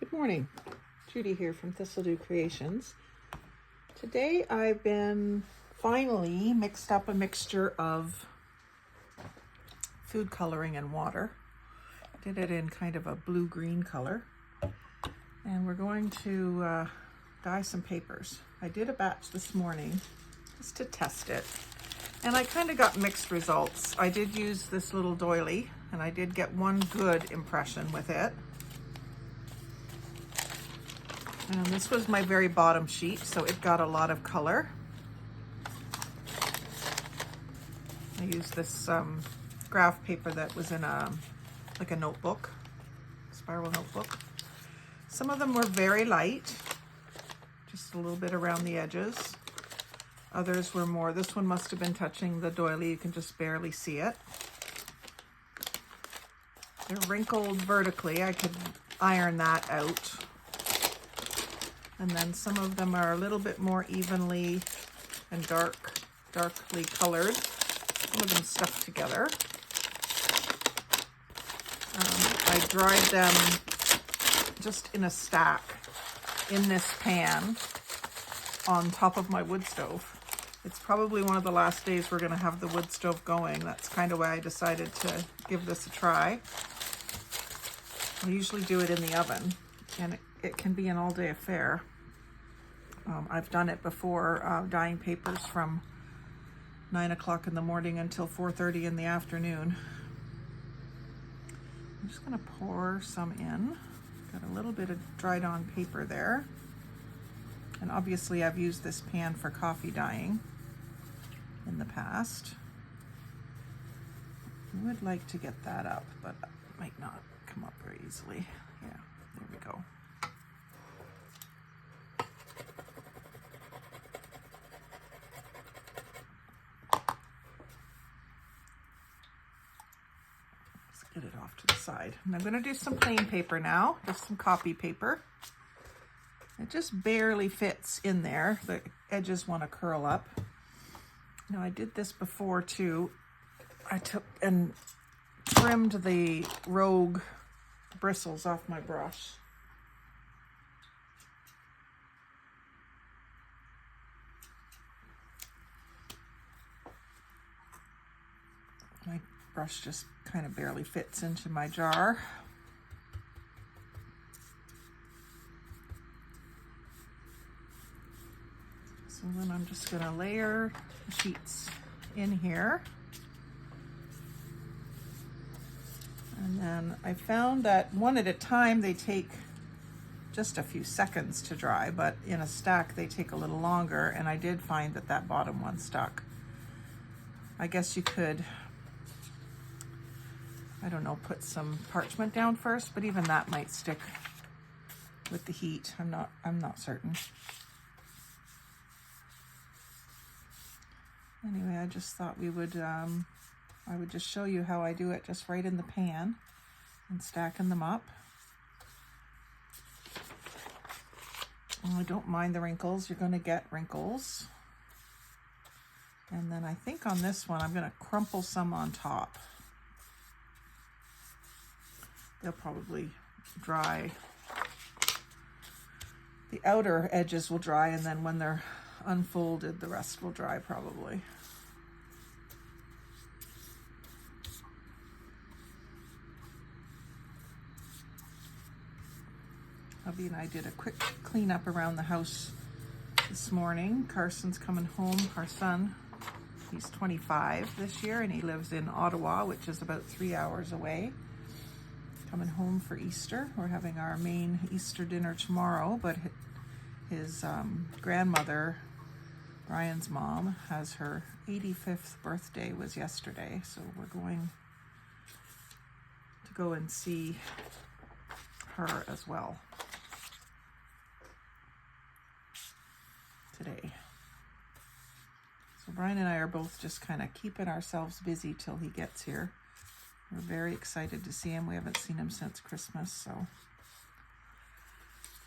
Good morning, Judy here from Thistledew Creations. Today I've been finally mixed up a mixture of food coloring and water. I did it in kind of a blue-green color. And we're going to dye some papers. I did a batch this morning just to test it. And I kind of got mixed results. I did use this little doily and I did get one good impression with it. And this was my very bottom sheet, so it got a lot of color. I used this graph paper that was in like a notebook, spiral notebook. Some of them were very light, just a little bit around the edges. Others were more, this one must have been touching the doily, you can just barely see it. They're wrinkled vertically, I could iron that out. And then some of them are a little bit more evenly and darkly colored. Some of them stuck together. I dried them just in a stack in this pan on top of my wood stove. It's probably one of the last days we're going to have the wood stove going. That's kind of why I decided to give this a try. I usually do it in the oven, and it can be an all-day affair. I've done it before, dyeing papers from 9 o'clock in the morning until 4:30 in the afternoon. I'm just going to pour some in. Got a little bit of dried on paper there. And obviously I've used this pan for coffee dyeing in the past. I would like to get that up, but it might not come up very easily. Yeah, there we go. Get it off to the side. And I'm going to do some plain paper now, just some copy paper. It just barely fits in there. The edges want to curl up. Now I did this before too. I took and trimmed the rogue bristles off my brush. My brush just kind of barely fits into my jar. So then I'm just going to layer the sheets in here. And then I found that one at a time they take just a few seconds to dry, but in a stack they take a little longer, and I did find that that bottom one stuck. I guess you could, I don't know, put some parchment down first, but even that might stick with the heat. I'm not certain. Anyway, I just thought we would, I would just show you how I do it, just right in the pan and stacking them up. And I don't mind the wrinkles. You're going to get wrinkles. And then I think on this one, I'm going to crumple some on top. They'll probably dry. The outer edges will dry, and then when they're unfolded, the rest will dry probably. Hubby and I did a quick cleanup around the house this morning. Carson's coming home, our son. He's 25 this year, and he lives in Ottawa, which is about 3 hours away. Coming home for Easter. We're having our main Easter dinner tomorrow, but his grandmother, Brian's mom, has her 85th birthday was yesterday, so we're going to go and see her as well today. So Brian and I are both just kind of keeping ourselves busy till he gets here. We're very excited to see him. We haven't seen him since Christmas, so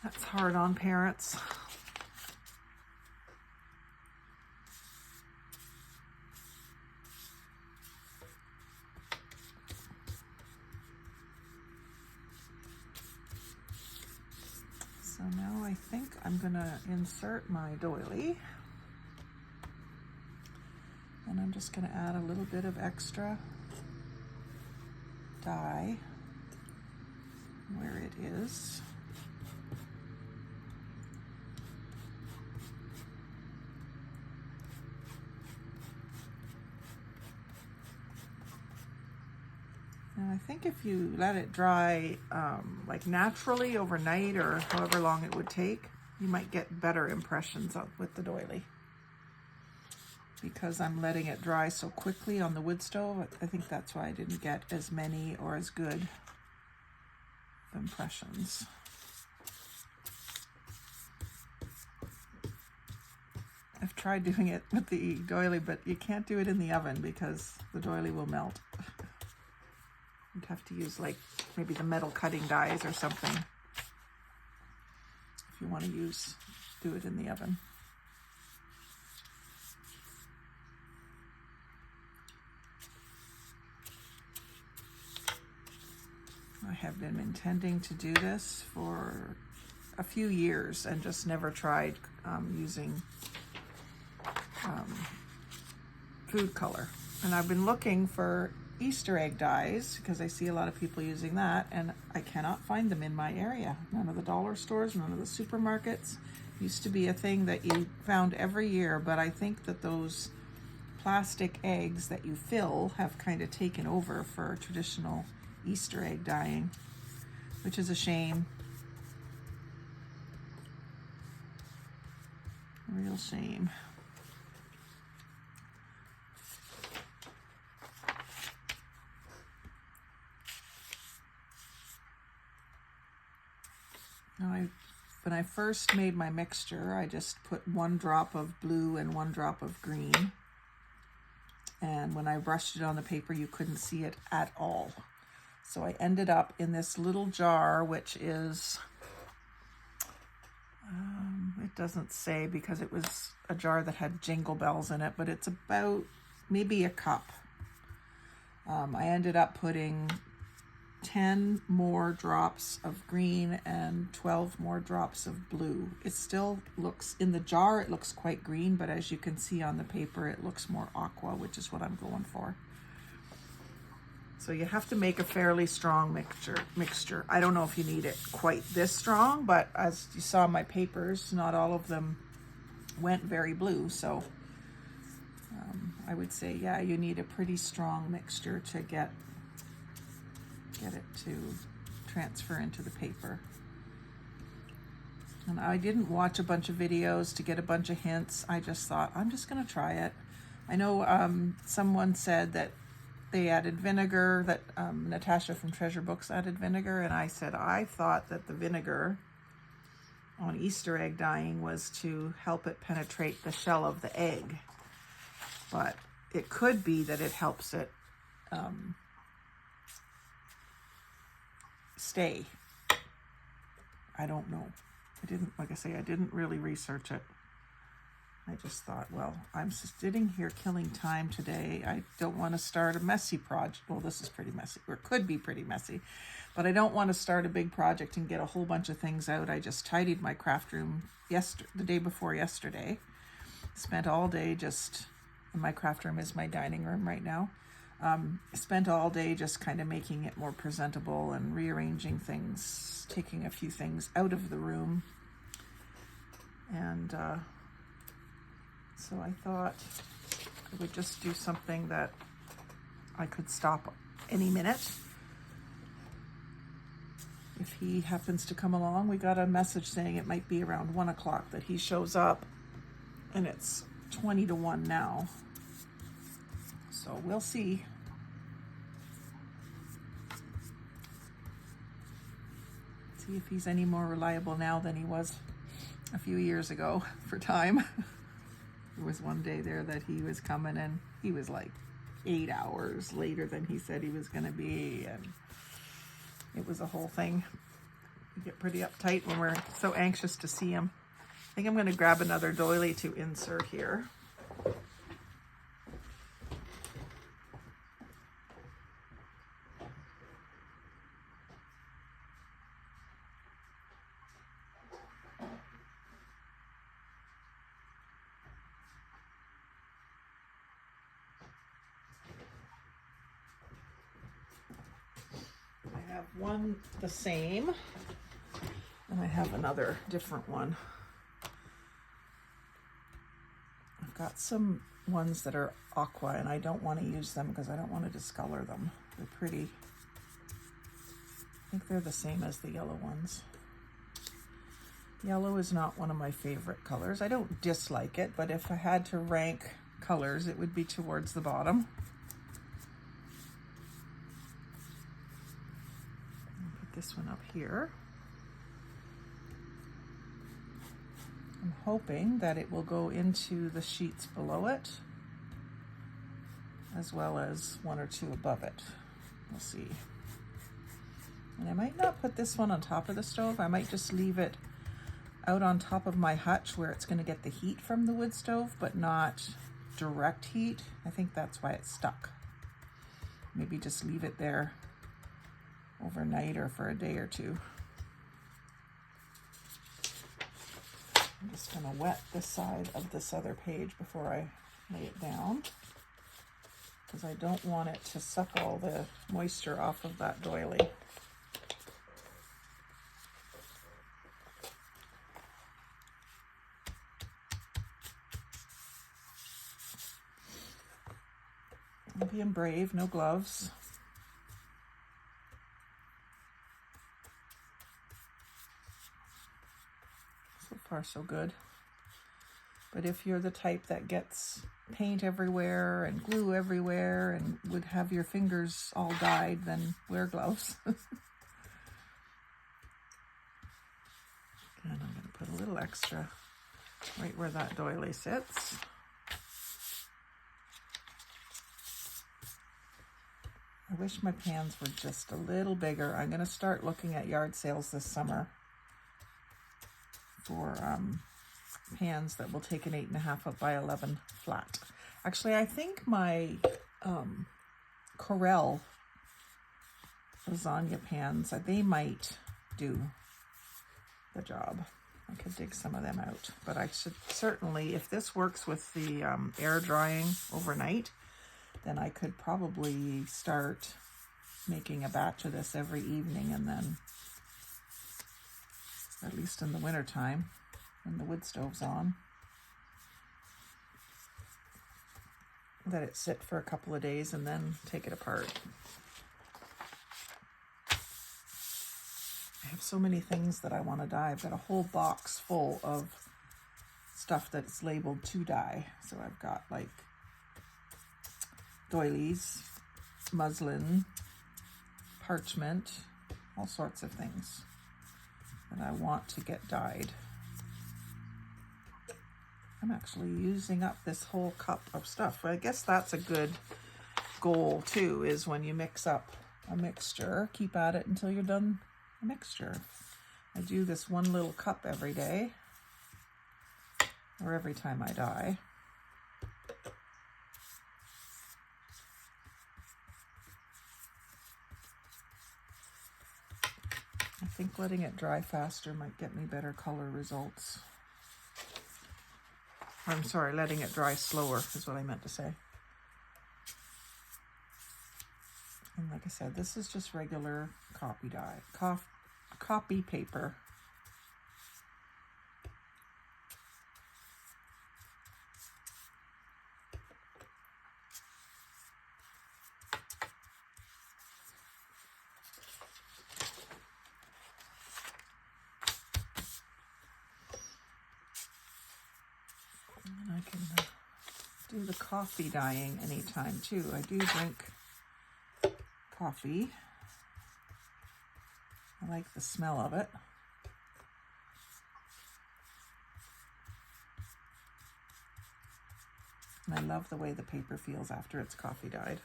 that's hard on parents. So now I think I'm gonna insert my doily. And I'm just gonna add a little bit of extra dye where it is. And I think if you let it dry like naturally overnight or however long it would take, you might get better impressions with the doily. Because I'm letting it dry so quickly on the wood stove, I think that's why I didn't get as many or as good impressions. I've tried doing it with the doily, but you can't do it in the oven because the doily will melt. You'd have to use like maybe the metal cutting dies or something if you want to do it in the oven. I have been intending to do this for a few years and just never tried using food color. And I've been looking for Easter egg dies because I see a lot of people using that, and I cannot find them in my area. None of the dollar stores, none of the supermarkets. Used to be a thing that you found every year, but I think that those plastic eggs that you fill have kind of taken over for traditional Easter egg dyeing, which is a shame. A real shame. Now when I first made my mixture, I just put 1 drop of blue and 1 drop of green. And when I brushed it on the paper, you couldn't see it at all. So I ended up in this little jar, which is, it doesn't say because it was a jar that had jingle bells in it, but it's about maybe a cup. I ended up putting 10 more drops of green and 12 more drops of blue. It still looks, in the jar it looks quite green, but as you can see on the paper it looks more aqua, which is what I'm going for. So you have to make a fairly strong mixture. I don't know if you need it quite this strong, but as you saw in my papers, not all of them went very blue. So I would say, yeah, you need a pretty strong mixture to get it to transfer into the paper. And I didn't watch a bunch of videos to get a bunch of hints. I just thought, I'm just gonna try it. I know someone said that they added vinegar, that Natasha from Treasure Books added vinegar, and I said I thought that the vinegar on Easter egg dyeing was to help it penetrate the shell of the egg. But it could be that it helps it stay. I don't know. Like I say, I didn't really research it. I just thought, well, I'm sitting here killing time today. I don't want to start a messy project. Well, this is pretty messy, or could be pretty messy, but I don't want to start a big project and get a whole bunch of things out. I just tidied my craft room the day before yesterday. Spent all day just, my craft room is my dining room right now. Spent all day just kind of making it more presentable and rearranging things, taking a few things out of the room. And so I thought I would just do something that I could stop any minute. If he happens to come along, we got a message saying it might be around 1 o'clock that he shows up, and it's 20 to 1 now. So we'll see. See if he's any more reliable now than he was a few years ago for time. There was one day there that he was coming and he was like 8 hours later than he said he was going to be, and it was a whole thing. We get pretty uptight when we're so anxious to see him. I think I'm going to grab another doily to insert here. one the same, and I have another different one. I've got some ones that are aqua, and I don't want to use them because I don't want to discolor them. They're pretty. I think they're the same as the yellow ones. Yellow is not one of my favorite colors. I don't dislike it, but if I had to rank colors, it would be towards the bottom. I'll put this one up here. I'm hoping that it will go into the sheets below it, as well as one or two above it. We'll see. And I might not put this one on top of the stove. I might just leave it out on top of my hutch where it's going to get the heat from the wood stove, but not direct heat. I think that's why it's stuck. Maybe just leave it there overnight or for a day or two. I'm just going to wet the side of this other page before I lay it down, because I don't want it to suck all the moisture off of that doily. I'm being brave, no gloves. So far, so good. But if you're the type that gets paint everywhere and glue everywhere and would have your fingers all dyed, then wear gloves. And I'm going to put a little extra right where that doily sits. I wish my pans were just a little bigger. I'm going to start looking at yard sales this summer for pans that will take an 8.5 up by 11 flat. Actually, I think my Corelle lasagna pans, they might do the job. I could dig some of them out, but I should certainly, if this works with the air drying overnight, then I could probably start making a batch of this every evening, and then, at least in the winter time, when the wood stove's on, let it sit for a couple of days and then take it apart. I have so many things that I want to dye. I've got a whole box full of stuff that's labeled to dye. So I've got like doilies, muslin, parchment, all sorts of things that I want to get dyed. I'm actually using up this whole cup of stuff. I guess that's a good goal too, is when you mix up a mixture, keep at it until you're done a mixture. I do this one little cup every day, or every time I dye. I think letting it dry faster might get me better color results. I'm sorry, letting it dry slower is what I meant to say. And like I said, this is just regular copy dye, copy paper. And I can do the coffee dyeing anytime too. I do drink coffee. I like the smell of it. And I love the way the paper feels after it's coffee dyed.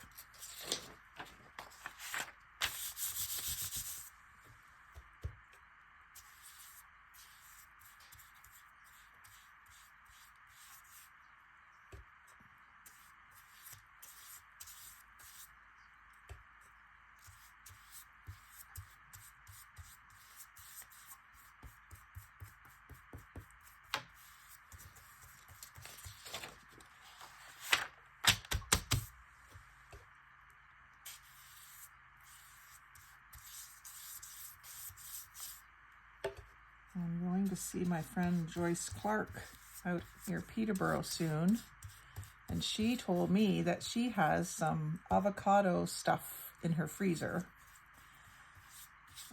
I'm going to see my friend Joyce Clark out near Peterborough soon. And she told me that she has some avocado stuff in her freezer.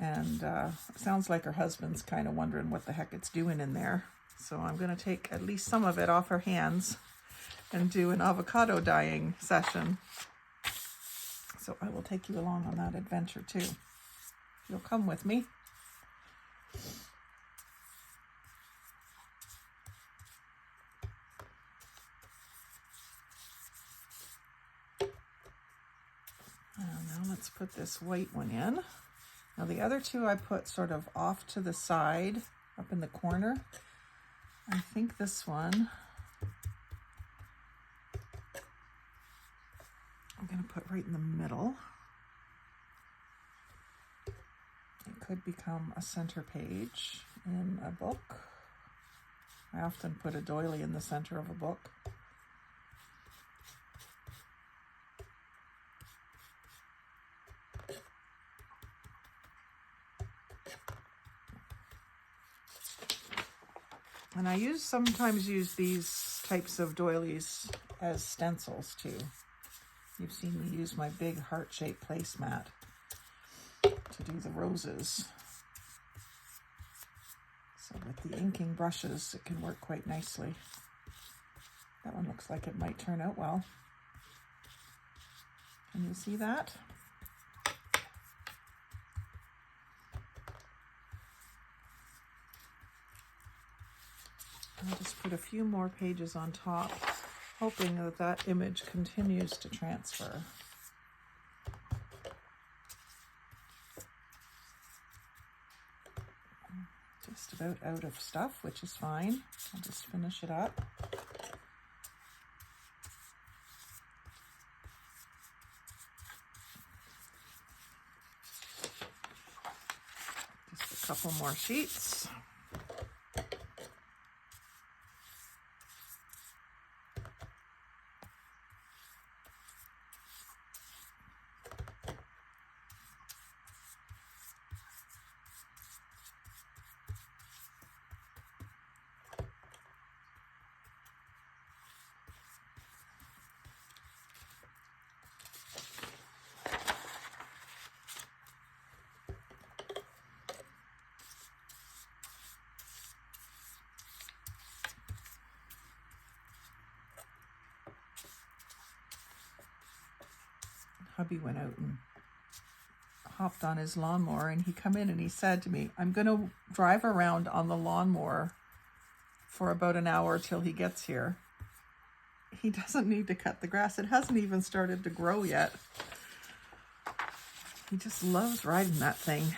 And it sounds like her husband's kind of wondering what the heck it's doing in there. So I'm going to take at least some of it off her hands and do an avocado dyeing session. So I will take you along on that adventure too. You'll come with me. Now let's put this white one in. Now the other two I put sort of off to the side, up in the corner. I think this one I'm going to put right in the middle. It could become a center page in a book. I often put a doily in the center of a book. And I sometimes use these types of doilies as stencils too. You've seen me use my big heart-shaped placemat to do the roses. So with the inking brushes, it can work quite nicely. That one looks like it might turn out well. Can you see that? I'll just put a few more pages on top, hoping that that image continues to transfer. Just about out of stuff, which is fine. I'll just finish it up. Just a couple more sheets. Hubby went out and hopped on his lawnmower, and he come in and he said to me, I'm going to drive around on the lawnmower for about an hour till he gets here. He doesn't need to cut the grass. It hasn't even started to grow yet. He just loves riding that thing.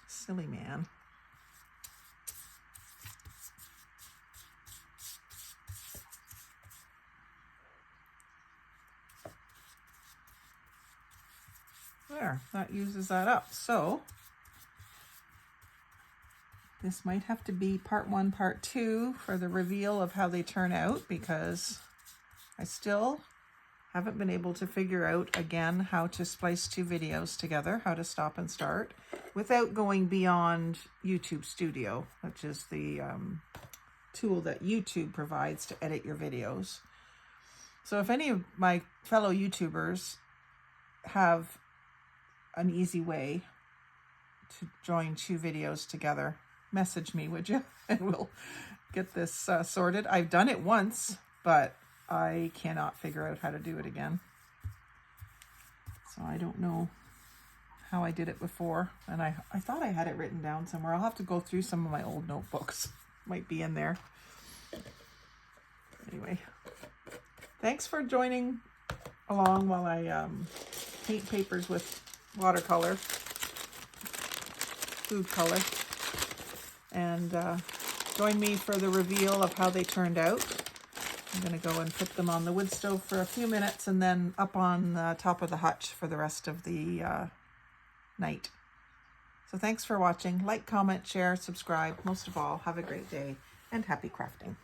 Silly man. There, that uses that up. So this might have to be part 1, part 2 for the reveal of how they turn out, because I still haven't been able to figure out again how to splice 2 videos together, how to stop and start without going beyond YouTube Studio, which is the tool that YouTube provides to edit your videos. So if any of my fellow YouTubers have an easy way to join 2 videos together, message me, would you? And we'll get this sorted. I've done it once, but I cannot figure out how to do it again. So I don't know how I did it before. And I thought I had it written down somewhere. I'll have to go through some of my old notebooks. Might be in there. Anyway, thanks for joining along while I paint papers with watercolor, food color, and join me for the reveal of how they turned out. I'm going to go and put them on the wood stove for a few minutes and then up on the top of the hutch for the rest of the night. So thanks for watching. Like, comment, share, subscribe. Most of all, have a great day and happy crafting.